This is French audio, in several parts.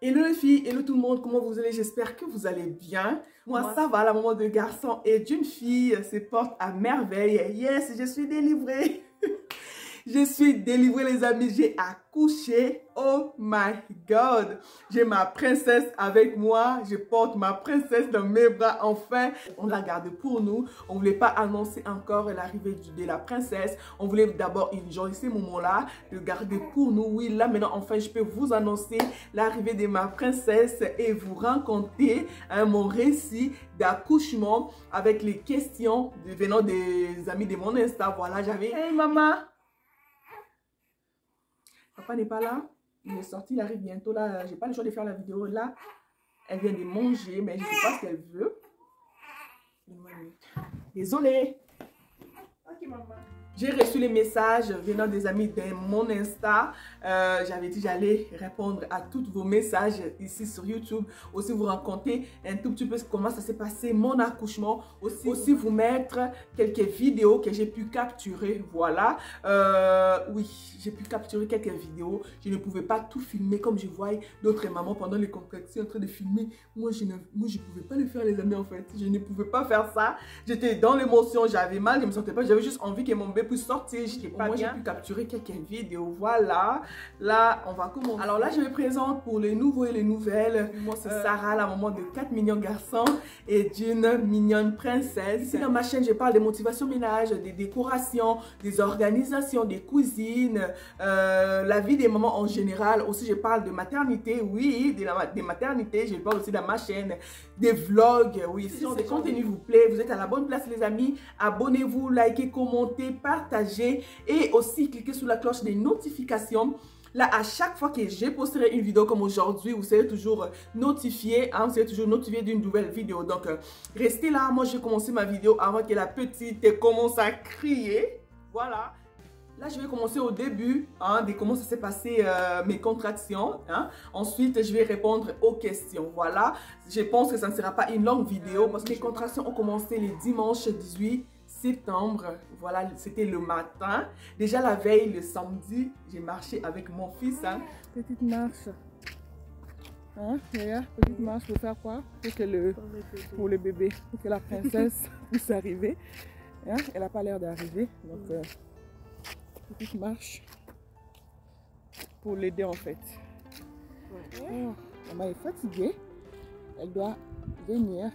Hello les filles, hello tout le monde, comment vous allez? J'espère que vous allez bien. Moi ça va, la maman de garçon et d'une fille se porte à merveille. Yes, je suis délivrée. Je suis délivrée les amis, j'ai accouché. Oh my God. J'ai ma princesse avec moi. Je porte ma princesse dans mes bras enfin. On l'a gardée pour nous. On ne voulait pas annoncer encore l'arrivée de la princesse. On voulait d'abord enjoy ces moments-là, le garder pour nous. Oui, là maintenant enfin je peux vous annoncer l'arrivée de ma princesse et vous raconter mon récit d'accouchement avec les questions venant des amis de mon Insta. Voilà, j'avais... Hey maman! Papa n'est pas là, il est sorti, il arrive bientôt là, j'ai pas le choix de faire la vidéo là. Elle vient de manger, mais je sais pas ce qu'elle veut. Désolée. Ok maman. J'ai reçu les messages venant des amis de mon Insta. J'avais dit j'allais répondre à tous vos messages ici sur YouTube. Aussi vous raconter un tout petit peu comment ça s'est passé, mon accouchement. Aussi vous mettre quelques vidéos que j'ai pu capturer. Voilà. Oui, j'ai pu capturer quelques vidéos. Je ne pouvais pas tout filmer comme je voyais d'autres mamans pendant les contractions en train de filmer. Moi, je ne pouvais pas le faire les amis en fait. Je ne pouvais pas faire ça. J'étais dans l'émotion, j'avais mal, je me sentais pas. J'avais juste envie que mon bébé puisse sortir. J'étais pas bien. J'ai pu capturer quelques vidéos. Voilà. Là, on va commencer. Alors là, je me présente pour les nouveaux et les nouvelles. Moi, c'est Sarah, la maman de 4 mignons garçons et d'une mignonne princesse. Ici, dans ma chaîne, je parle des motivations ménage, des décorations, des organisations, des cuisines, la vie des mamans en général. Aussi, je parle de maternité, oui, des maternités. Je parle aussi dans ma chaîne, des vlogs, oui. Si le contenu vous plaît, vous êtes à la bonne place, les amis. Abonnez-vous, likez, commentez, partagez et aussi cliquez sur la cloche des notifications. Là, à chaque fois que je posterai une vidéo comme aujourd'hui, vous serez toujours notifié, hein, vous serez toujours notifié d'une nouvelle vidéo. Donc, restez là. Moi, je vais commencer ma vidéo avant que la petite commence à crier. Voilà. Là, je vais commencer au début hein, de comment ça s'est passé mes contractions. Hein. Ensuite, je vais répondre aux questions. Voilà. Je pense que ça ne sera pas une longue vidéo parce que les contractions ont commencé le dimanche 18 septembre. Voilà, c'était le matin. Déjà la veille, le samedi, j'ai marché avec mon fils. Hein. Petite marche. Hein, petite marche pour faire quoi? Pour le bébé. Pour que la princesse puisse arriver. Hein. Elle n'a pas l'air d'arriver. Donc, petite marche pour l'aider en fait. Oh, maman est fatiguée. Elle doit venir.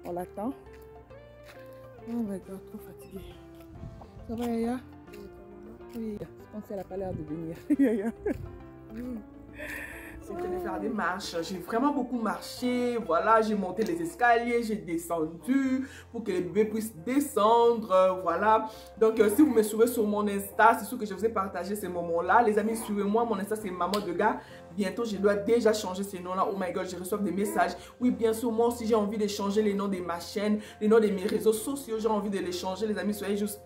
On l'attend. Oh my God, trop fatiguée. Ça va Yaya? Oui, je pense qu'elle n'a pas l'air de venir. Yaya. C'était de faire des marches. J'ai vraiment beaucoup marché. Voilà, j'ai monté les escaliers, j'ai descendu pour que les bébés puissent descendre. Voilà. Donc, si vous me suivez sur mon Insta, c'est sûr que je vous ai partagé ces moments-là. Les amis, suivez-moi. Mon Insta, c'est Maman de Gars. Bientôt, je dois déjà changer ces noms-là. Oh my God, je reçois des messages. Oui, bien sûr, moi aussi, j'ai envie de changer les noms de ma chaîne, les noms de mes réseaux sociaux. J'ai envie de les changer. Les amis, soyez juste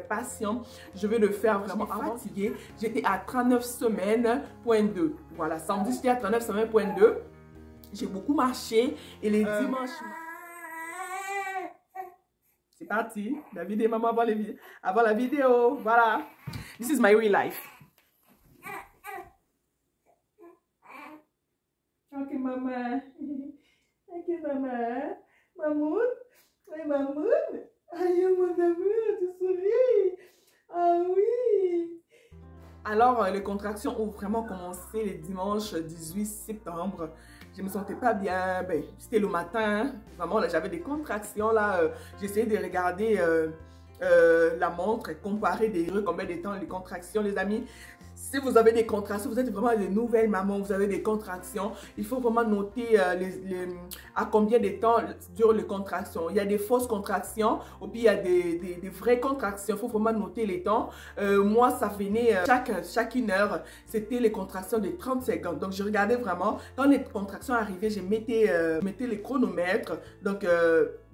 patient, je vais le faire vraiment fatiguée. J'étais à 39 semaines, point 2. Voilà, samedi j'étais à 39 semaines, point 2. J'ai beaucoup marché et les dimanches... C'est parti, David et maman avant la vidéo. Voilà, this is my real life. Ok maman, ok maman, mamoun, oui mamoun. Aïe, mon amour, tu souris. Ah oui. Alors, les contractions ont vraiment commencé le dimanche 18 septembre. Je me sentais pas bien. Ben, c'était le matin. Vraiment, là, j'avais des contractions. Là, j'essayais de regarder la montre et comparer combien de temps les contractions, les amis. Si vous avez des contractions, vous êtes vraiment des nouvelles mamans, vous avez des contractions, il faut vraiment noter à combien de temps durent les contractions. Il y a des fausses contractions, ou puis il y a des vraies contractions, il faut vraiment noter les temps. Moi, ça venait chaque une heure, c'était les contractions de 30 secondes. Donc, je regardais vraiment, quand les contractions arrivaient, je mettais les chronomètres. Donc,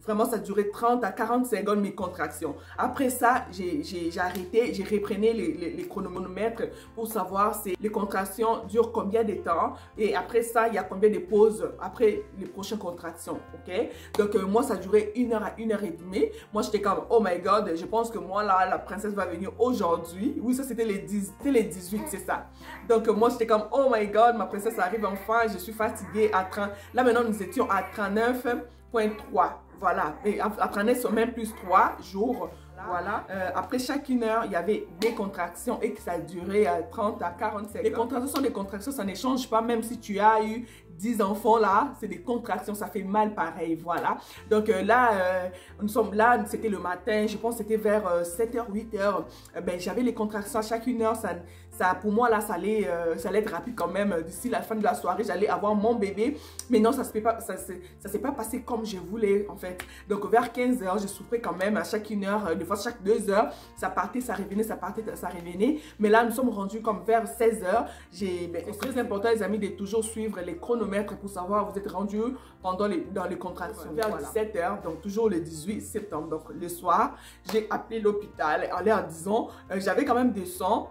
Vraiment, ça durait 30 à 40 secondes mes contractions. Après ça, j'ai arrêté, j'ai repris les chronomètres pour savoir si les contractions durent combien de temps. Et après ça, il y a combien de pauses après les prochaines contractions, ok? Donc, moi, ça durait 1 heure à 1 heure et demie. Moi, j'étais comme, oh my God, je pense que moi, là, la princesse va venir aujourd'hui. Oui, ça, c'était les 18, c'est ça. Donc, moi, j'étais comme, oh my God, ma princesse arrive enfin, je suis fatiguée à 30. Là, maintenant, nous étions à 39,3. Voilà, et après sur même plus 3 jours. Voilà. Après chaque 1 heure, il y avait des contractions et que ça durait 30 à 40 secondes. Les contractions sont des contractions, ça ne change pas, même si tu as eu 10 enfants là, c'est des contractions, ça fait mal pareil, voilà. Donc là, nous sommes là, c'était le matin, je pense que c'était vers 7h, 8h. Ben, j'avais les contractions à chaque 1 heure, ça pour moi là, ça allait être rapide quand même. D'ici la fin de la soirée, j'allais avoir mon bébé. Mais non, ça s'est pas passé comme je voulais en fait. Donc vers 15h, je souffrais quand même à chaque 1 heure, des fois chaque 2 heures, ça partait, ça revenait, ça partait, ça revenait. Mais là, nous sommes rendus comme vers 16h. C'est très important les amis de toujours suivre les chronomètres pour savoir vous êtes rendu dans les contractions. Vers 17h, donc toujours le 18 septembre, donc le soir, j'ai appelé l'hôpital en leur disant, j'avais quand même des sangs.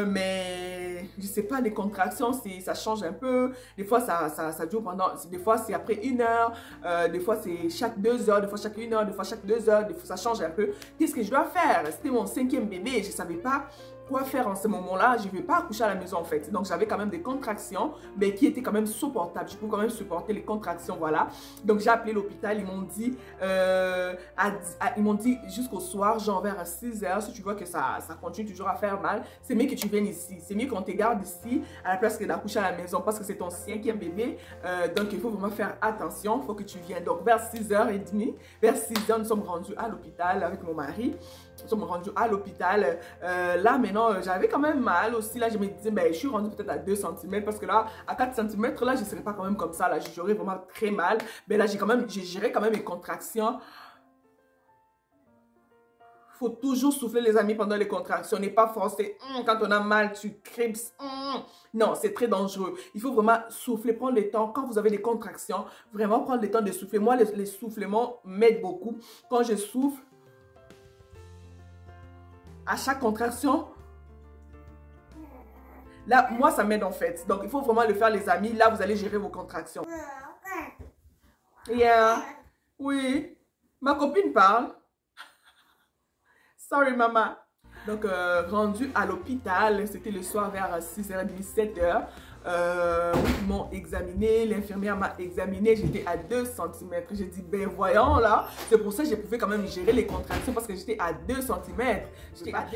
Mais je sais pas, les contractions, ça change un peu. Des fois, ça dure pendant. Des fois, c'est après 1 heure. Des fois, c'est chaque 2 heures. Des fois, chaque 1 heure. Des fois, chaque 2 heures. Des fois, ça change un peu. Qu'est-ce que je dois faire? C'était mon 5e bébé. Je savais pas quoi faire en ce moment-là. Je ne vais pas accoucher à la maison en fait. Donc, j'avais quand même des contractions, mais qui étaient quand même supportables. Je pouvais quand même supporter les contractions, voilà. Donc, j'ai appelé l'hôpital. Ils m'ont dit jusqu'au soir, genre vers 6h, si tu vois que ça continue toujours à faire mal, c'est mieux que tu viennes ici. C'est mieux qu'on te garde ici à la place que d'accoucher à la maison parce que c'est ton 5e bébé. Donc, il faut vraiment faire attention. Il faut que tu viennes. Donc, vers 6h30, vers 6h, nous sommes rendus à l'hôpital avec mon mari. Nous sommes rendus à l'hôpital. Là, maintenant, j'avais quand même mal aussi. Là, je me disais, ben, je suis rendue peut-être à 2 cm parce que là, à 4 cm, là, je ne serais pas quand même comme ça. Là, j'aurais vraiment très mal. Mais là, j'ai géré quand même mes contractions. Il faut toujours souffler, les amis, pendant les contractions. N'est pas forcé. Quand on a mal, tu cripes. Non, c'est très dangereux. Il faut vraiment souffler, prendre le temps. Quand vous avez des contractions, vraiment prendre le temps de souffler. Moi, les soufflements m'aident beaucoup. Quand je souffle, à chaque contraction, là, moi, ça m'aide en fait. Donc, il faut vraiment le faire, les amis. Là, vous allez gérer vos contractions. Yeah. Oui. Ma copine parle. Sorry, maman. Donc, rendu à l'hôpital, c'était le soir vers 6h30, 7h. Ils m'ont examiné, l'infirmière m'a examiné, j'étais à 2 cm. J'ai dit, ben voyons là, c'est pour ça que je pouvais quand même gérer les contractions parce que j'étais à 2 cm.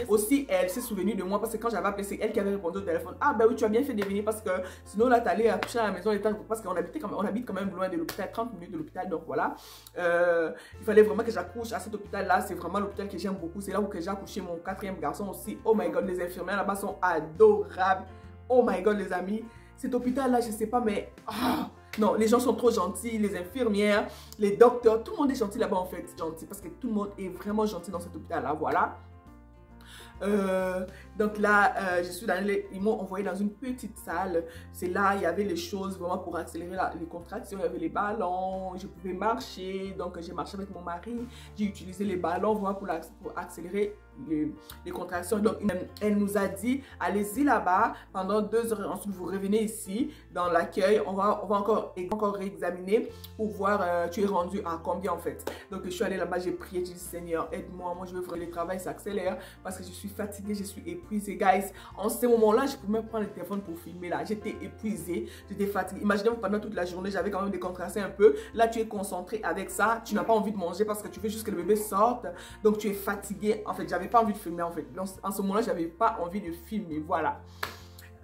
Aussi, elle s'est souvenue de moi parce que quand j'avais appelé, c'est elle qui avait répondu au téléphone. Ah ben oui, tu as bien fait de venir parce que sinon là, tu allais accoucher à la maison parce qu'on habite quand même loin de l'hôpital, 30 minutes de l'hôpital. Donc voilà, il fallait vraiment que j'accouche à cet hôpital-là. C'est vraiment l'hôpital que j'aime beaucoup. C'est là où j'ai accouché mon 4e garçon aussi. Oh my God, les infirmières là-bas sont adorables. Oh my God, les amis, cet hôpital-là, je sais pas, mais... non, les gens sont trop gentils, les infirmières, les docteurs, tout le monde est gentil là-bas en fait, gentil, parce que tout le monde est vraiment gentil dans cet hôpital-là, voilà. Donc là, ils m'ont envoyé dans une petite salle. C'est là, il y avait les choses vraiment pour accélérer les contractions. Il y avait les ballons, je pouvais marcher. Donc j'ai marché avec mon mari. J'ai utilisé les ballons vraiment pour accélérer les contractions. Donc elle nous a dit, allez-y là-bas pendant 2 heures. Ensuite, vous revenez ici dans l'accueil. On va encore réexaminer pour voir tu es rendu à combien en fait. Donc je suis allée là-bas, j'ai prié, j'ai dit Seigneur, aide-moi. Moi, je veux vraiment que le travail s'accélère parce que je suis fatiguée, je suis épuisée, guys. En ce moment-là, je pouvais même prendre le téléphone pour filmer là. J'étais épuisée, j'étais fatiguée. Imaginez-vous, pendant toute la journée, j'avais quand même des contractions un peu. Là, tu es concentré avec ça. Tu n'as pas envie de manger parce que tu veux juste que le bébé sorte. Donc, tu es fatiguée. En fait, j'avais pas envie de filmer en fait. Donc, en ce moment-là, j'avais pas envie de filmer. Voilà.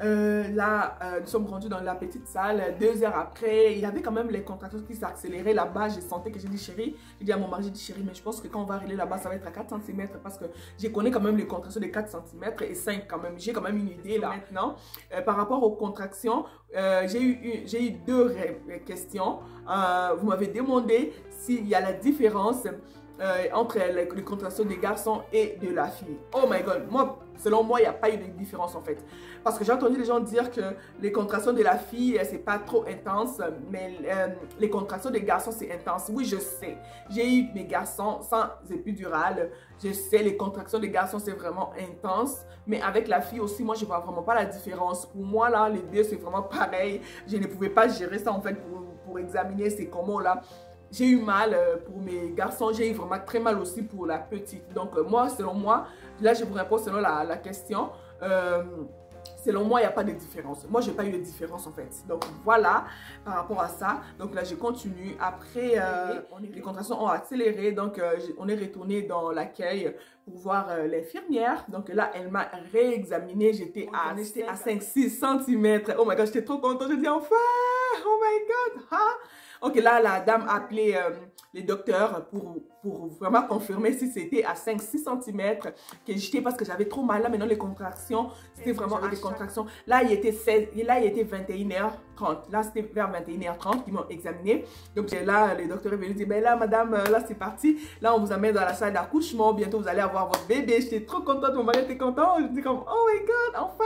Là, nous sommes rendus dans la petite salle. 2 heures après, il y avait quand même les contractions qui s'accéléraient là-bas. Je sentais que j'ai dit chérie, j'ai dit à mon mari, j'ai dit chérie, mais je pense que quand on va arriver là-bas, ça va être à 4 cm parce que je connais quand même les contractions de 4 cm et 5 quand même. J'ai quand même une idée là. Maintenant, par rapport aux contractions, j'ai eu 2 questions. Vous m'avez demandé s'il y a la différence entre les contractions des garçons et de la fille. Oh my god, moi, selon moi, il n'y a pas eu de différence en fait. Parce que j'ai entendu les gens dire que les contractions de la fille, c'est pas trop intense, mais les contractions des garçons, c'est intense. Oui, je sais. J'ai eu mes garçons sans épidural. Je sais, les contractions des garçons, c'est vraiment intense. Mais avec la fille aussi, moi, je vois vraiment pas la différence. Pour moi, là, les deux, c'est vraiment pareil. Je ne pouvais pas gérer ça en fait pour examiner ces comment là. J'ai eu mal pour mes garçons, j'ai eu vraiment très mal aussi pour la petite. Donc moi, selon moi, là je vous réponds selon la question. Selon moi, il n'y a pas de différence. Moi, je n'ai pas eu de différence en fait. Donc voilà, par rapport à ça. Donc là, je continue. Après, les contractions ont accéléré. Donc on est retourné dans l'accueil pour voir l'infirmière. Donc là, elle m'a réexaminé. J'étais à 5-6 cm. Oh my god, j'étais trop contente. Je dis enfin, oh my god, hein? Ok, là, la dame a appelé les docteurs pour vraiment confirmer si c'était à 5-6 cm que j'étais parce que j'avais trop mal. Là, maintenant, les contractions, c'était vraiment des contractions. Là, il était 21h30. Là, c'était vers 21h30 qu'ils m'ont examiné. Donc, là, les docteurs venaient dire, ben là, madame, là, c'est parti. Là, on vous amène dans la salle d'accouchement. Bientôt, vous allez avoir votre bébé. J'étais trop contente. Mon mari était content. Je dis comme, oh my God, enfin,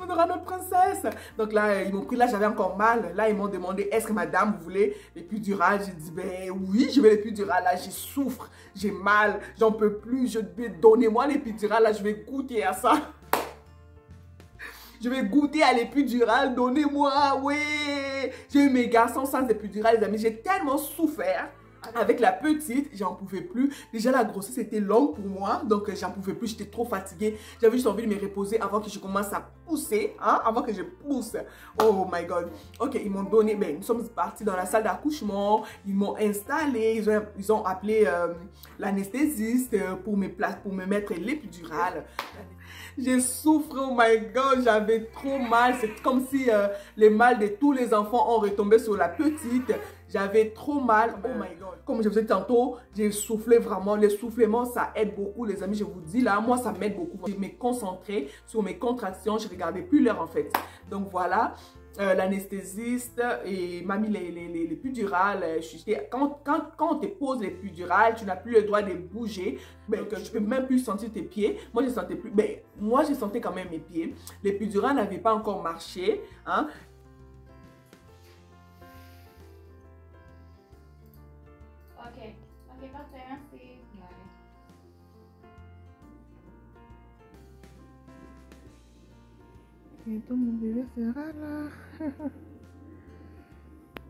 on aura notre princesse. Donc là, ils m'ont pris. Là, j'avais encore mal. Là, ils m'ont demandé, est-ce que madame, vous voulez l'épidural? J'ai dit, ben oui, je veux l'épidural. Là, j'y souffre. J'ai mal. J'en peux plus. Donnez-moi l'épidural. Là, je vais goûter à ça. Je vais goûter à l'épidural, donnez-moi, oui. J'ai eu mes garçons sans épidural, les amis. J'ai tellement souffert. Avec la petite, j'en pouvais plus. Déjà, la grossesse était longue pour moi. Donc, j'en pouvais plus. J'étais trop fatiguée. J'avais juste envie de me reposer avant que je commence à pousser. Hein, avant que je pousse. Oh my God. Ok, ils m'ont donné... Mais nous sommes partis dans la salle d'accouchement. Ils m'ont installé. Ils ont appelé l'anesthésiste pour me mettre l'épidural. J'ai souffert, oh my God, j'avais trop mal. C'est comme si les mal de tous les enfants ont retombé sur la petite. J'avais trop mal, oh my God. Comme je vous ai dit tantôt, j'ai soufflé vraiment. Les soufflements, ça aide beaucoup, les amis, je vous dis. Là, moi, ça m'aide beaucoup. Je me concentrais sur mes contractions. Je ne regardais plus l'heure, en fait. Donc, voilà. L'anesthésiste et m'a mis l'épidurales. Quand on te pose l'épidurale, tu n'as plus le droit de bouger. Donc, tu peux même plus sentir tes pieds. Moi, je sentais plus. Mais moi, je sentais quand même mes pieds. L'épidurale n'avait pas encore marché. Hein. Ok, parfait, merci. Bientôt mon bébé sera là.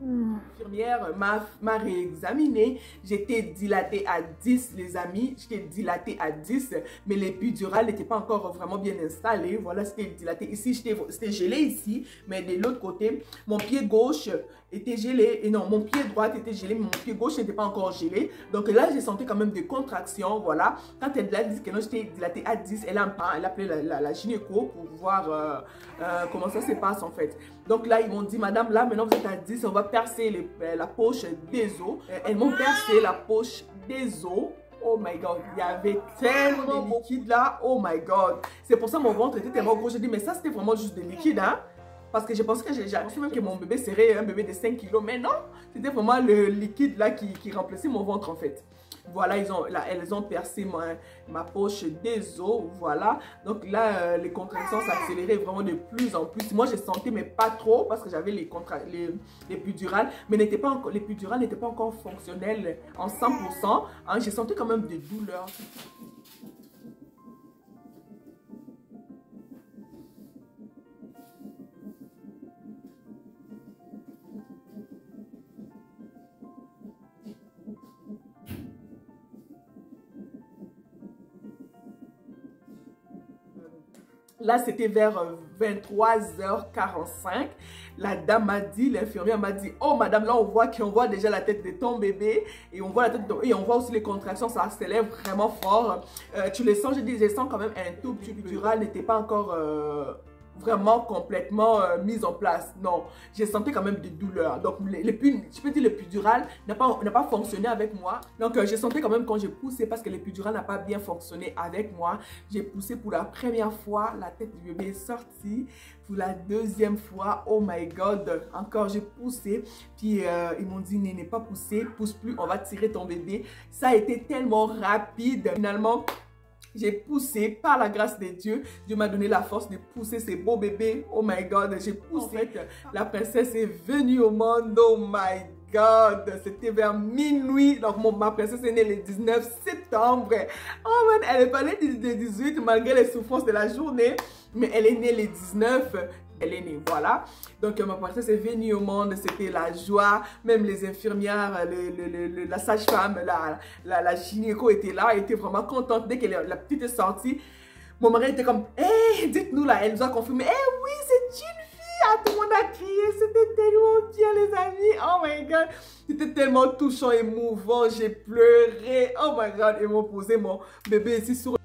L'infirmière m'a réexaminée. J'étais dilatée à 10, les amis. J'étais dilatée à 10, mais l'épidural n'était pas encore vraiment bien installé. Voilà, c'était dilaté. Ici, c'était gelé ici, mais de l'autre côté, mon pied gauche était gelé. Et non, mon pied droit était gelé, mais mon pied gauche n'était pas encore gelé. Donc là, j'ai senti quand même des contractions. Voilà. Quand elle a dit que non, j'étais dilatée à 10, elle a appelé la gynéco pour voir comment ça se passe en fait. Donc là, ils m'ont dit, madame, là, maintenant vous êtes à 10, on va percer la poche des os. Elles m'ont percé la poche des os. Oh my God, il y avait tellement de liquide là. Oh my God. C'est pour ça que mon ventre était tellement gros. J'ai dit, mais ça, c'était vraiment juste de liquide, hein. Parce que je pensais que j'ai pensé même que mon bébé serait un bébé de 5 kilos. Mais non, c'était vraiment le liquide là qui remplaçait mon ventre en fait. Voilà, elles ont percé ma poche des os, voilà. Donc là, les contractions s'accéléraient vraiment de plus en plus. Moi, je sentais, mais pas trop, parce que j'avais l'épidurale. Mais l'épidurale n'était pas encore fonctionnelle en 100%. Hein, j'ai senti quand même des douleurs. Là, c'était vers 23h45. La dame m'a dit, l'infirmière m'a dit, oh madame, là on voit déjà la tête de ton bébé et on voit et on voit aussi les contractions, ça accélère vraiment fort. Tu les sens, je dis, je sens quand même un tout petit peu. L'épidurale n'était pas encore vraiment complètement mise en place. Non, j'ai senti quand même des douleurs. Donc, je peux dire l'épidural n'a pas fonctionné avec moi. Donc, j'ai senti quand même quand j'ai poussé parce que l'épidural n'a pas bien fonctionné avec moi. J'ai poussé pour la première fois, la tête du bébé est sortie. Pour la deuxième fois, oh my God, encore j'ai poussé. Puis, ils m'ont dit, n'est pas poussé, pousse plus, on va tirer ton bébé. Ça a été tellement rapide. Finalement, j'ai poussé par la grâce de Dieu. Dieu m'a donné la force de pousser ces beaux bébés. Oh my God, j'ai poussé. En fait, la princesse est venue au monde. Oh my God, c'était vers minuit. Donc, ma princesse est née le 19 septembre. Oh man, elle est pas née le 18 malgré les souffrances de la journée. Mais elle est née le 19. Elle est née, voilà. Donc, ma princesse est venue au monde, c'était la joie. Même les infirmières, la sage-femme, la gynéco était là, elle était vraiment contente. Dès que la petite est sortie, mon mari était comme, hey, dites-nous là, elle nous a confirmé, hey, oui, c'est une fille. Ah, tout le monde a crié, c'était tellement bien, les amis. Oh my God, c'était tellement touchant, émouvant, j'ai pleuré. Oh my God, ils m'ont posé mon bébé ici sur...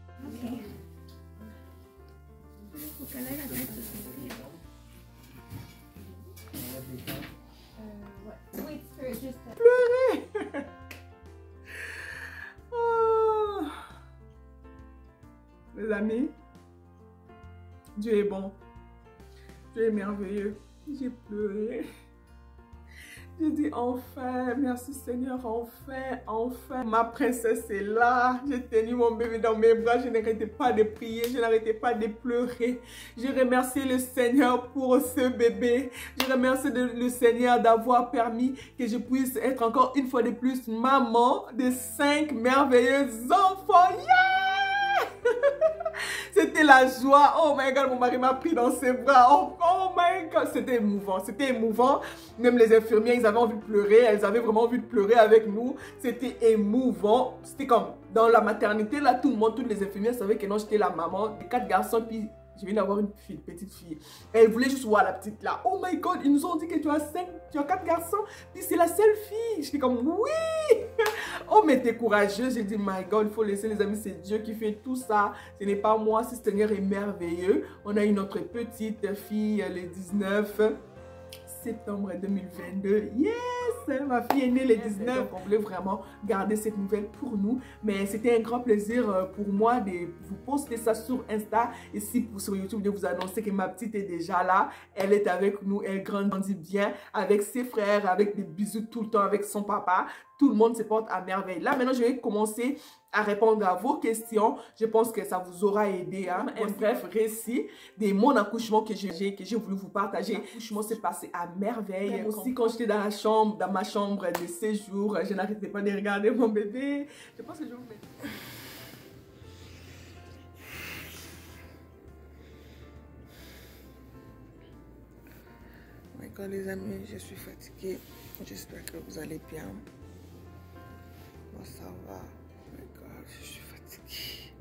Pleurer. Oh. Les amis, Dieu est bon. Dieu est merveilleux. J'ai pleuré. J'ai dit enfin, merci Seigneur, enfin, enfin. Ma princesse est là. J'ai tenu mon bébé dans mes bras. Je n'arrêtais pas de prier. Je n'arrêtais pas de pleurer. Je remercie le Seigneur pour ce bébé. Je remercie le Seigneur d'avoir permis que je puisse être encore une fois de plus maman de 5 merveilleux enfants. Yeah! C'était la joie. Oh my God, mon mari m'a pris dans ses bras. Oh my God, c'était émouvant. C'était émouvant. Même les infirmières, ils avaient envie de pleurer. Elles avaient vraiment envie de pleurer avec nous. C'était émouvant. C'était comme dans la maternité, là, tout le monde, toutes les infirmières savaient que non, j'étais la maman des 4 garçons. Puis je viens d'avoir une petite fille. Elle voulait juste voir la petite là. Oh my God, ils nous ont dit que tu as 4 garçons. Puis c'est la seule fille. J'étais comme, oui. Oh, mais t'es courageuse. J'ai dit, my God, il faut laisser les amis. C'est Dieu qui fait tout ça. Ce n'est pas moi. Ce Seigneur est merveilleux. On a une autre petite fille le 19 septembre 2022. Yes! Ma fille est née le 19. Donc, on voulait vraiment garder cette nouvelle pour nous. Mais c'était un grand plaisir pour moi de vous poster ça sur Insta. Et si sur YouTube, de vous annoncer que ma petite est déjà là. Elle est avec nous. Elle grandit bien avec ses frères, avec des bisous tout le temps avec son papa. Tout le monde se porte à merveille. Là, maintenant, je vais commencer à répondre à vos questions. Je pense que ça vous aura aidé. Hein? Un bref récit de mon accouchement que j'ai voulu vous partager. L'accouchement s'est passé à merveille. Aussi, quand j'étais dans ma chambre de séjour, je n'arrêtais pas de regarder mon bébé. Je pense que je vais vous mettre... D'accord les amis, je suis fatiguée. J'espère que vous allez bien. Moi ça va. D'accord, je suis fatiguée.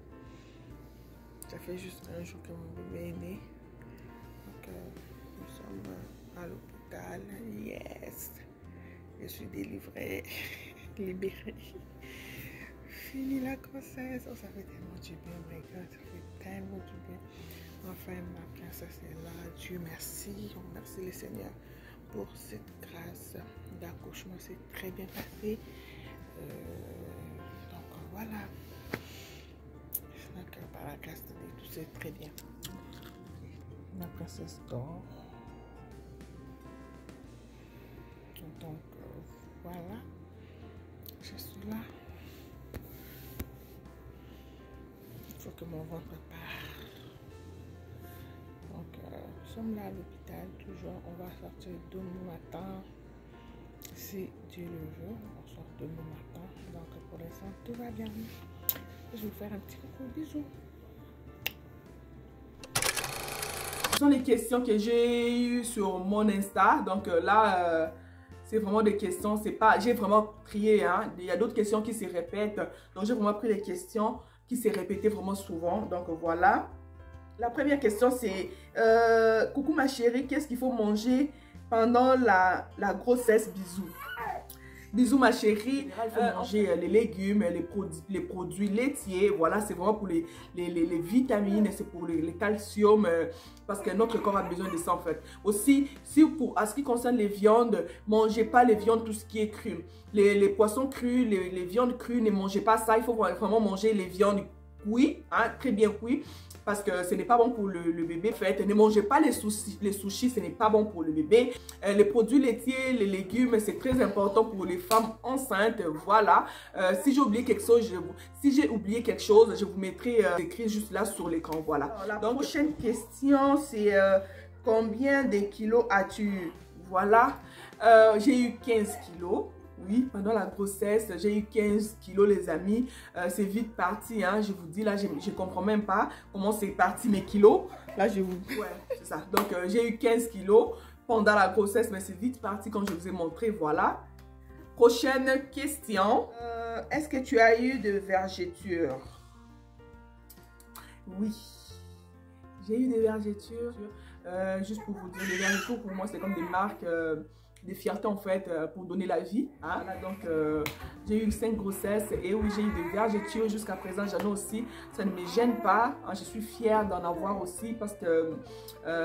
Ça fait juste un jour que mon bébé est né. Donc nous sommes à l'hôpital. Yes. Je suis délivrée. Libérée. Fini la grossesse. Oh, ça fait tellement du bien, my God. Ça fait tellement du bien. Enfin, ma princesse est là. Dieu merci. On remercie le Seigneur pour cette grâce d'accouchement. C'est très bien passé. Donc voilà. Donc par la grâce de Dieu, tout c'est très bien. Ma princesse dort. Donc voilà. Je suis là. Il faut que mon ventre part. Donc, nous sommes là à l'hôpital, toujours. On va sortir demain matin. Si Dieu le veut, on sort demain matin. Donc, pour l'instant, tout va bien. Je vais vous faire un petit coucou, bisous. Ce sont les questions que j'ai eues sur mon Insta. Donc là, c'est vraiment des questions. C'est pas, j'ai vraiment trié. Hein. Il y a d'autres questions qui se répètent. Donc, j'ai vraiment pris les questions qui se répétaient vraiment souvent. Donc, voilà. La première question, c'est coucou ma chérie, qu'est-ce qu'il faut manger pendant la grossesse? Bisous. Bisous ma chérie. Il faut manger les légumes, les produits laitiers. Voilà, c'est vraiment pour les vitamines, c'est pour les calcium, parce que notre corps a besoin de ça en fait. Aussi, si à ce qui concerne les viandes, mangez pas les viandes, tout ce qui est cru. Les poissons crus, les viandes crues, ne mangez pas ça. Il faut vraiment manger les viandes cuites, hein, très bien cuites. Parce que ce n'est pas bon pour le bébé. Faites, ne mangez pas les sushis, ce n'est pas bon pour le bébé. Les produits laitiers, les légumes, c'est très important pour les femmes enceintes. Voilà. Si j'ai oublié quelque chose, je vous mettrai écrit juste là sur l'écran. Voilà. Alors, la prochaine question, c'est combien de kilos as-tu? Voilà. J'ai eu 15 kilos. Oui, pendant la grossesse, j'ai eu 15 kilos, les amis. C'est vite parti, hein. Je vous dis, là, je ne comprends même pas comment c'est parti mes kilos. Là, je vous... Ouais, c'est ça. Donc, j'ai eu 15 kilos pendant la grossesse, mais c'est vite parti comme je vous ai montré. Voilà. Prochaine question. Est-ce que tu as eu de vergetures? Oui. J'ai eu des vergetures. Juste pour vous dire, les vergetures, pour moi, c'est comme des marques... des fiertés en fait pour donner la vie, hein. Voilà, donc j'ai eu 5 grossesses et oui, j'ai eu des vergetures jusqu'à présent, j'en ai aussi, ça ne me gêne pas, hein. Je suis fière d'en avoir aussi parce que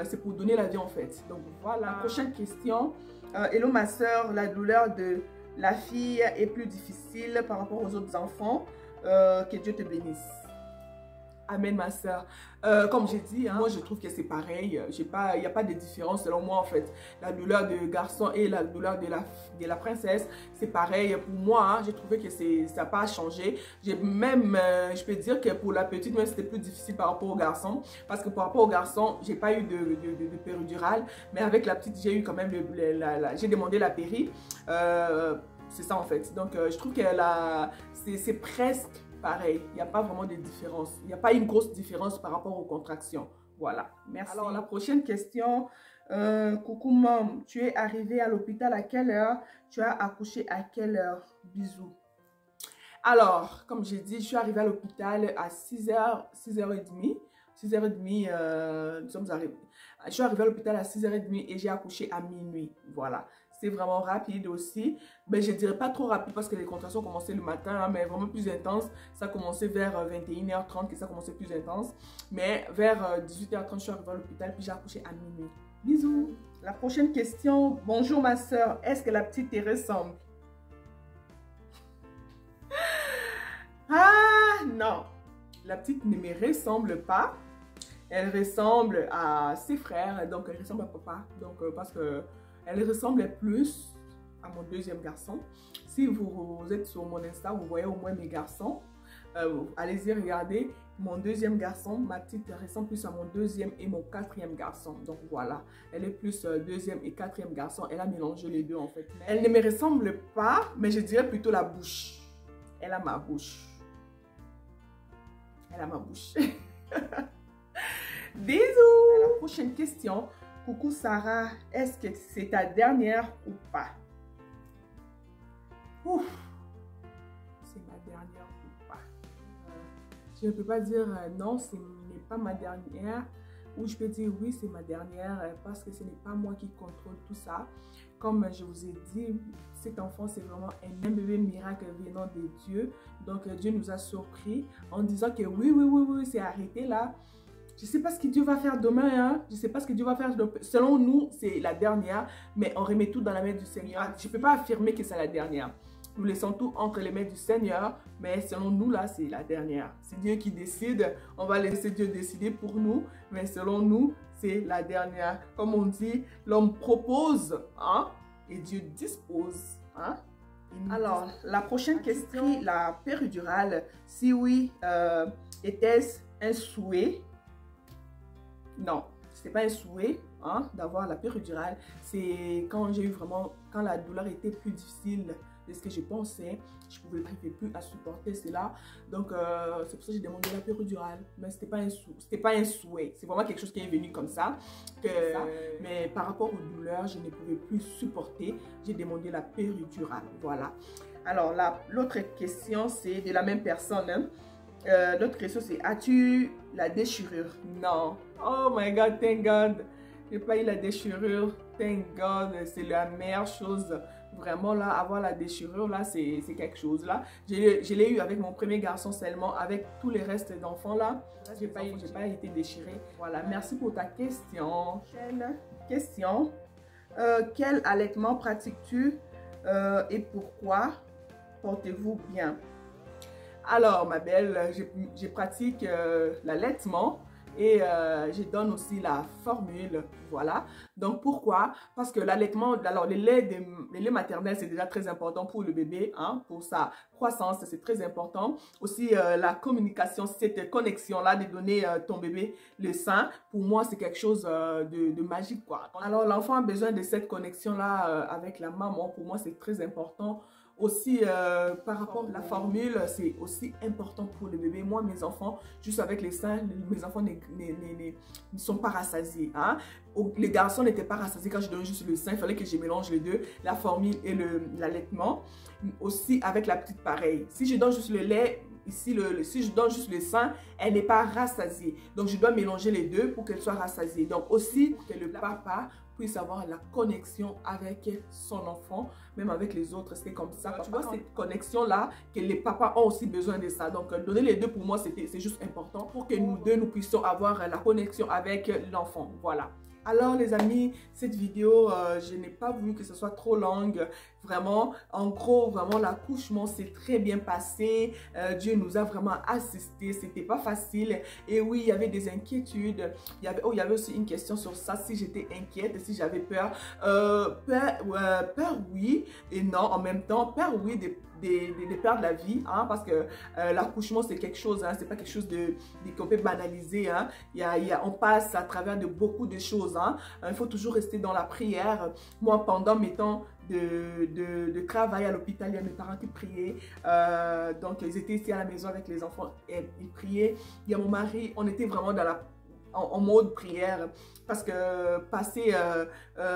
c'est pour donner la vie en fait. Donc voilà. Prochaine question. Hello ma soeur, la douleur de la fille est plus difficile par rapport aux autres enfants, que Dieu te bénisse. Amen ma soeur. Comme j'ai dit, hein, moi je trouve que c'est pareil. Il n'y a pas de différence selon moi en fait. La douleur de garçon et la douleur de la princesse, c'est pareil. Pour moi, hein, j'ai trouvé que ça n'a pas changé. J'ai même, je peux dire que pour la petite, même c'était plus difficile par rapport au garçon. Parce que par rapport au garçon, j'ai pas eu de péridurale. Mais avec la petite, j'ai eu quand même, j'ai demandé la péri. C'est ça en fait. Donc je trouve que c'est presque pareil, il n'y a pas vraiment de différence. Il n'y a pas une grosse différence par rapport aux contractions. Voilà, merci. Alors, la prochaine question. Coucou, maman, tu es arrivée à l'hôpital à quelle heure? Tu as accouché à quelle heure? Bisous. Alors, comme j'ai dit, je suis arrivée à l'hôpital à 6h, 6h30. 6h30, nous sommes arrivés. Je suis arrivée à l'hôpital à 6h30 et j'ai accouché à minuit. Voilà. C'est vraiment rapide aussi. Mais je ne dirais pas trop rapide parce que les contractions commençaient le matin, hein, mais vraiment plus intense. Ça commençait vers 21h30 que ça commençait plus intense. Mais vers 18h30, je suis arrivée à l'hôpital puis j'ai accouché à minuit. Bisous. La prochaine question. Bonjour ma soeur, est-ce que la petite te ressemble? Ah non. La petite ne me ressemble pas. Elle ressemble à ses frères, donc elle ressemble à papa. Donc parce que elle ressemble plus à mon deuxième garçon. Si vous êtes sur mon Insta, vous voyez au moins mes garçons. Allez-y, regardez. Mon deuxième garçon, ma petite ressemble plus à mon deuxième et mon quatrième garçon. Donc voilà, elle est plus deuxième et quatrième garçon. Elle a mélangé les deux en fait. Elle ne me ressemble pas, mais je dirais plutôt la bouche. Elle a ma bouche. Elle a ma bouche. Bisous. La prochaine question. Coucou Sarah, est-ce que c'est ta dernière ou pas? Ouf, c'est ma dernière ou pas? Je ne peux pas dire non, ce n'est pas ma dernière. Ou je peux dire oui, c'est ma dernière parce que ce n'est pas moi qui contrôle tout ça. Comme je vous ai dit, cet enfant, c'est vraiment un bébé miracle venant de Dieu. Donc Dieu nous a surpris en disant que oui, c'est arrêté là. Je ne sais pas ce que Dieu va faire demain, hein? Je ne sais pas ce que Dieu va faire. Selon nous, c'est la dernière, mais on remet tout dans la main du Seigneur. Je ne peux pas affirmer que c'est la dernière. Nous laissons tout entre les mains du Seigneur, mais selon nous, là, c'est la dernière. C'est Dieu qui décide. On va laisser Dieu décider pour nous, mais selon nous, c'est la dernière. Comme on dit, l'homme propose, hein? Et Dieu dispose, hein? Alors, la prochaine question, la péridurale. Si oui, était-ce un souhait? Non, ce n'est pas un souhait, hein, d'avoir la péridurale. C'est quand j'ai eu vraiment, quand la douleur était plus difficile de ce que je pensais, je ne pouvais plus à supporter cela. Donc, c'est pour ça que j'ai demandé la péridurale. Mais ce n'était pas un souhait. C'est vraiment quelque chose qui est venu comme ça. Mais par rapport aux douleurs, je ne pouvais plus supporter. J'ai demandé la péridurale. Voilà. Alors, l'autre question, c'est de la même personne, hein. L'autre question, c'est as-tu la déchirure? Non. Oh my God, thank God. J'ai pas eu la déchirure. Thank God. C'est la meilleure chose Vraiment là, avoir la déchirure là, c'est quelque chose là. Je l'ai eu avec mon premier garçon seulement. Avec tous les restes d'enfants là, j'ai pas été déchirée. Voilà, merci pour ta question. Prochaine question. Quel allaitement pratiques-tu et pourquoi? Portez-vous bien? Alors ma belle, je pratique l'allaitement et je donne aussi la formule, voilà. Donc pourquoi? Parce que l'allaitement, alors le lait maternel c'est déjà très important pour le bébé, hein, pour sa croissance, c'est très important. Aussi la communication, cette connexion là de donner ton bébé le sein, pour moi c'est quelque chose de magique quoi. Alors l'enfant a besoin de cette connexion là avec la maman, pour moi c'est très important. Aussi, par rapport à la formule, c'est aussi important pour le bébé. Moi, mes enfants, juste avec les seins, mes enfants ne sont pas rassasiés. Hein? Les garçons n'étaient pas rassasiés quand je donnais juste le sein. Il fallait que je mélange les deux, la formule et l'allaitement. Aussi, avec la petite, pareil. Si je donne juste le lait, ici, si je donne juste le sein, elle n'est pas rassasiée. Donc, je dois mélanger les deux pour qu'elle soit rassasiée. Donc, aussi, que le papa puisse avoir la connexion avec son enfant, même avec les autres, c'est comme ça. Tu vois, cette connexion-là, que les papas ont aussi besoin de ça. Donc, donner les deux, pour moi, c'est juste important pour que nous deux, nous puissions avoir la connexion avec l'enfant. Voilà. Alors les amis, cette vidéo, je n'ai pas voulu que ce soit trop longue. Vraiment, en gros, vraiment l'accouchement s'est très bien passé. Dieu nous a vraiment assistés. C'était pas facile. Et oui, il y avait des inquiétudes. Il y avait aussi une question sur ça, si j'étais inquiète, si j'avais peur. Peur, oui et non en même temps. Peur, oui, de perdre la vie, hein, parce que l'accouchement c'est quelque chose, hein, c'est pas quelque chose qu'on peut banaliser, hein. On passe à travers de beaucoup de choses, hein. Il faut toujours rester dans la prière. Moi, pendant mes temps de travail à l'hôpital, il y a mes parents qui priaient, donc ils étaient ici à la maison avec les enfants et ils priaient. Il y a mon mari, on était vraiment dans en mode prière, parce que passer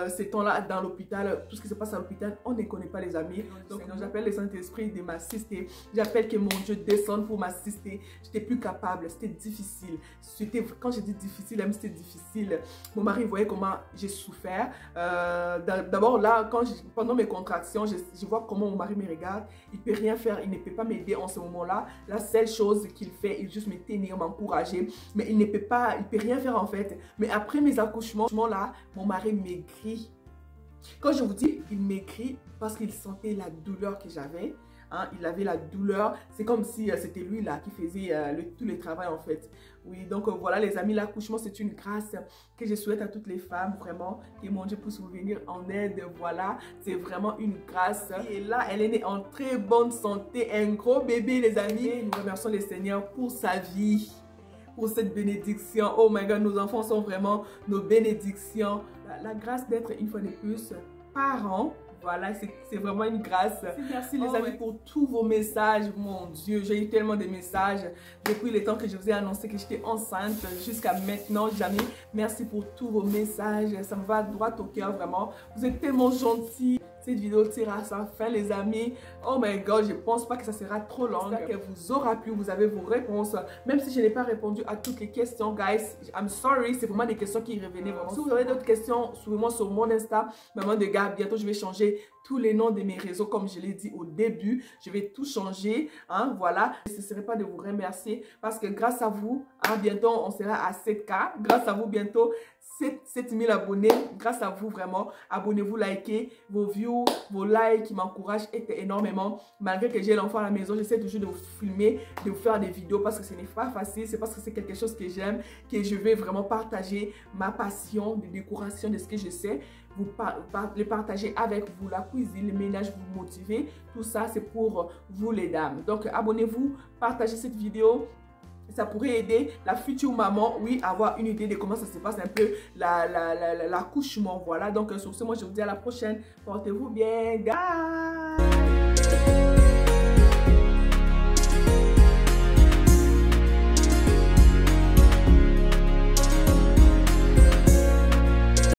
ces temps-là dans l'hôpital, tout ce qui se passe à l'hôpital, on ne connaît pas les amis. Donc j'appelle le Saint-Esprit de m'assister, j'appelle que mon Dieu descende pour m'assister. J'étais plus capable, c'était difficile. Quand je dis difficile, même c'était difficile. Mon mari voyait comment j'ai souffert. D'abord là, pendant mes contractions, je vois comment mon mari me regarde. Il ne peut rien faire, il ne peut pas m'aider en ce moment-là. La seule chose qu'il fait, il juste me tenir, m'encourager, mais il ne peut pas, il peut rien faire en fait. Mais après mes accouchements là, mon mari maigrit. Quand je vous dis il maigrit, parce qu'il sentait la douleur que j'avais, hein, il avait la douleur, c'est comme si c'était lui là qui faisait tout le travail en fait. Oui, donc voilà les amis, l'accouchement c'est une grâce que je souhaite à toutes les femmes, vraiment, que mon Dieu puisse vous venir en aide. Voilà, c'est vraiment une grâce. Et là, elle est née en très bonne santé, un gros bébé les amis. Nous remercions le Seigneur pour sa vie, pour cette bénédiction. Oh my God, nos enfants sont vraiment nos bénédictions. La grâce d'être une fois de plus parents, voilà, c'est vraiment une grâce. Merci les amis pour tous vos messages. Mon Dieu, j'ai eu tellement de messages depuis le temps que je vous ai annoncé que j'étais enceinte jusqu'à maintenant. Jamais. Merci pour tous vos messages. Ça me va droit au cœur, vraiment. Vous êtes tellement gentils. Cette vidéo tire à sa fin les amis. Oh my God, je pense pas que ça sera trop long. J'espère qu'elle vous aura plu, vous avez vos réponses. Même si je n'ai pas répondu à toutes les questions, guys, I'm sorry, c'est vraiment des questions qui revenaient vraiment. Si vous avez d'autres questions, suivez-moi sur mon Insta, Maman de Gab. Bientôt, je vais changer tous les noms de mes réseaux, comme je l'ai dit au début. Je vais tout changer, hein, voilà. Je ne cesserai pas de vous remercier parce que grâce à vous, hein, bientôt, on sera à 7K. Grâce à vous, bientôt, 7000 abonnés. Grâce à vous, vraiment, abonnez-vous, likez. Vos views, vos likes qui m'encouragent énormément. Malgré que j'ai l'enfant à la maison, j'essaie toujours de vous filmer, de vous faire des vidéos parce que ce n'est pas facile. C'est parce que c'est quelque chose que j'aime, que je vais vraiment partager ma passion de décoration, de ce que je sais. Le partager avec vous, la cuisine, le ménage, vous motiver. Tout ça, c'est pour vous les dames. Donc, abonnez-vous, partagez cette vidéo. Ça pourrait aider la future maman, oui, à avoir une idée de comment ça se passe un peu l'accouchement. Voilà, donc sur ce, moi je vous dis à la prochaine. Portez-vous bien, guys.